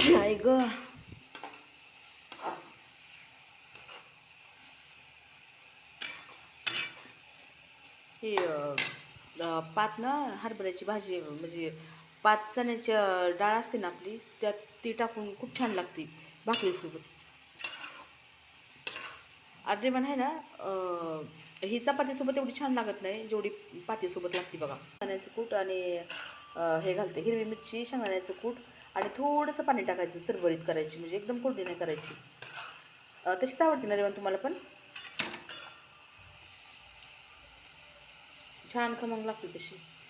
नाही ग. हे पात ना हरभऱ्याची भाजी म्हणजे पात चण्याची डाळ असते ना आपली, त्यात ती टाकून खूप छान लागते भाकरीसोबत. आर्यमान आहे ना, ही चपातीसोबत एवढी छान लागत नाही जेवढी पातीसोबत लागते बघा. शेंगदाण्याचं कूट आणि हे घालते हिरवी मिरची, शेंगदाण्याचं कूट आणि थोडंसं पाणी टाकायचं, सरबरीत करायची म्हणजे एकदम कोरडी नाही करायची. तशीच आवडते ना रेवण तुम्हाला पण? छान खमंग लागते तशीच.